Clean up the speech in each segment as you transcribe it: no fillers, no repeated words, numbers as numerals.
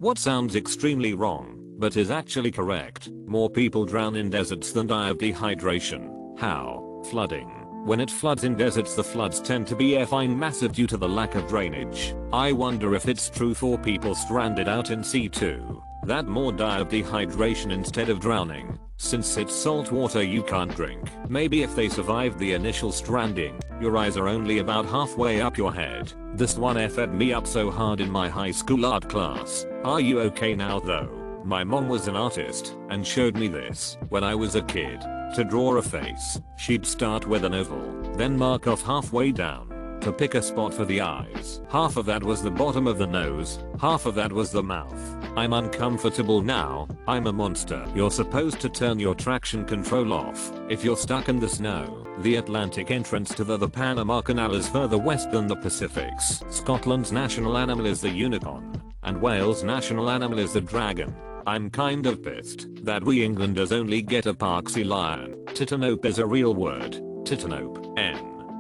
What sounds extremely wrong, but is actually correct. More people drown in deserts than die of dehydration. How? Flooding. When it floods in deserts, the floods tend to be effing massive due to the lack of drainage. I wonder if it's true for people stranded out in sea too, that more die of dehydration instead of drowning, since it's salt water you can't drink. Maybe if they survived the initial stranding, your eyes are only about halfway up your head. This one effed me up so hard in my high school art class. Are you okay now though? My mom was an artist and showed me this when I was a kid. To draw a face, she'd start with an oval, then mark off halfway down to pick a spot for the eyes. Half of that was the bottom of the nose, half of that was the mouth. I'm uncomfortable now, I'm a monster. You're supposed to turn your traction control off if you're stuck in the snow. The Atlantic entrance to the Panama Canal is further west than the Pacific's. Scotland's national animal is the unicorn, and Wales' national animal is the dragon. I'm kind of pissed that we Englanders only get a parksy lion. Titanop is a real word. Titanop.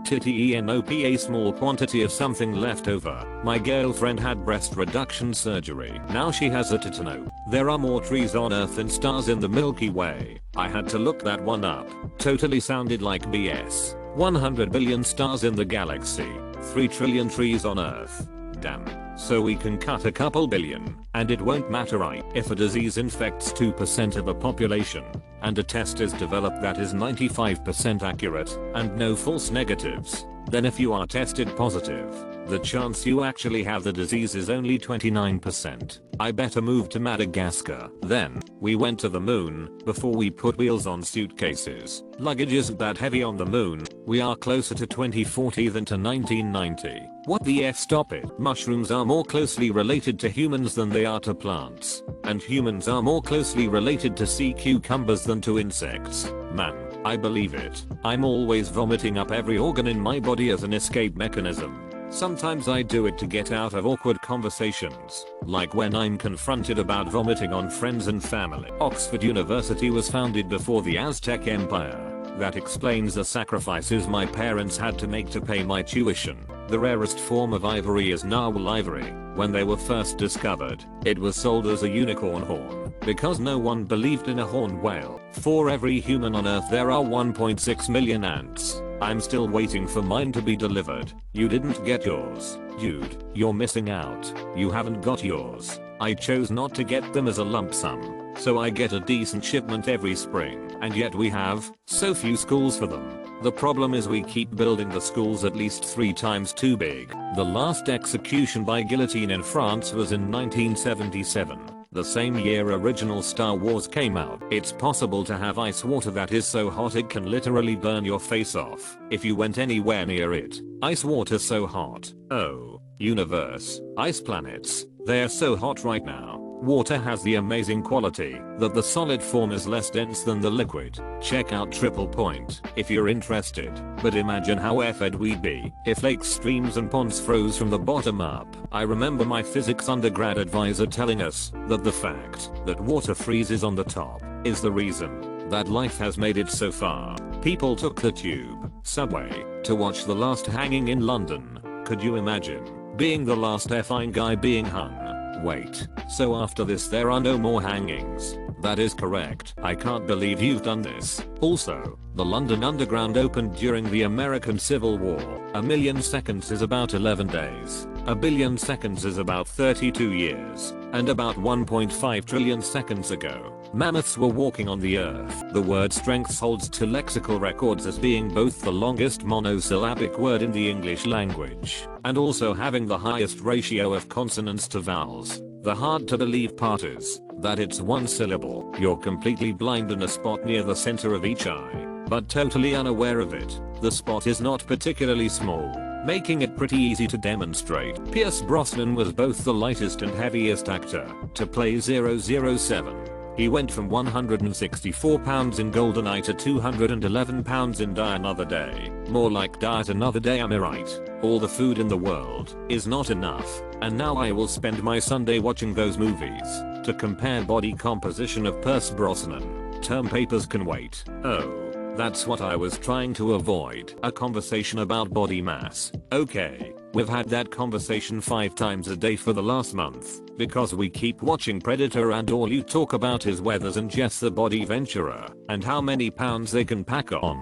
T-I-T-E-N-O-P, a small quantity of something left over. My girlfriend had breast reduction surgery. Now she has a titanope. There are more trees on Earth than stars in the Milky Way. I had to look that one up. Totally sounded like BS. 100 billion stars in the galaxy. 3 trillion trees on Earth. Damn. So we can cut a couple billion, and it won't matter, right? If a disease infects 2% of a population, and a test is developed that is 95% accurate, and no false negatives, then if you are tested positive, the chance you actually have the disease is only 29%. I better move to Madagascar. Then, we went to the moon, before we put wheels on suitcases. Luggage isn't that heavy on the moon, we are closer to 2040 than to 1990. What the F, stop it. Mushrooms are more closely related to humans than they are to plants. And humans are more closely related to sea cucumbers than to insects. Man, I believe it. I'm always vomiting up every organ in my body as an escape mechanism. Sometimes I do it to get out of awkward conversations, like when I'm confronted about vomiting on friends and family. Oxford University was founded before the Aztec Empire. That explains the sacrifices my parents had to make to pay my tuition. The rarest form of ivory is narwhal ivory. When they were first discovered, it was sold as a unicorn horn, because no one believed in a horned whale. For every human on Earth there are 1.6 million ants. I'm still waiting for mine to be delivered. You didn't get yours. Dude, you're missing out. You haven't got yours. I chose not to get them as a lump sum, so I get a decent shipment every spring. And yet we have so few schools for them. The problem is we keep building the schools at least 3 times too big. The last execution by guillotine in France was in 1977. The same year original Star Wars came out. It's possible to have ice water that is so hot it can literally burn your face off if you went anywhere near it. Ice water so hot. Oh, universe. Ice planets. They're so hot right now. Water has the amazing quality that the solid form is less dense than the liquid. Check out Triple Point if you're interested. But imagine how effed we'd be if lakes, streams and ponds froze from the bottom up. I remember my physics undergrad advisor telling us that the fact that water freezes on the top is the reason that life has made it so far. People took the tube, subway, to watch The Last Hanging in London. Could you imagine being the last effing guy being hung? Wait, so after this there are no more hangings? That is correct. I can't believe you've done this. Also, the London Underground opened during the American Civil War. A million seconds is about 11 days. A billion seconds is about 32 years. And about 1.5 trillion seconds ago, mammoths were walking on the earth. The word strength holds to lexical records as being both the longest monosyllabic word in the English language, and also having the highest ratio of consonants to vowels. The hard to believe part is that it's one syllable. You're completely blind in a spot near the center of each eye, but totally unaware of it. The spot is not particularly small, making it pretty easy to demonstrate. Pierce Brosnan was both the lightest and heaviest actor to play 007. He went from 164 pounds in GoldenEye to 211 pounds in Die Another Day. More like Die Another Day, am I right? All the food in the world is not enough, and now I will spend my Sunday watching those movies to compare body composition of Pierce Brosnan. Term papers can wait. Oh, That's what I was trying to avoid. A conversation about body mass. Okay, we've had that conversation 5 times a day for the last month, because we keep watching Predator and all you talk about is Weathers and Jess the Body Venturer, and how many pounds they can pack on.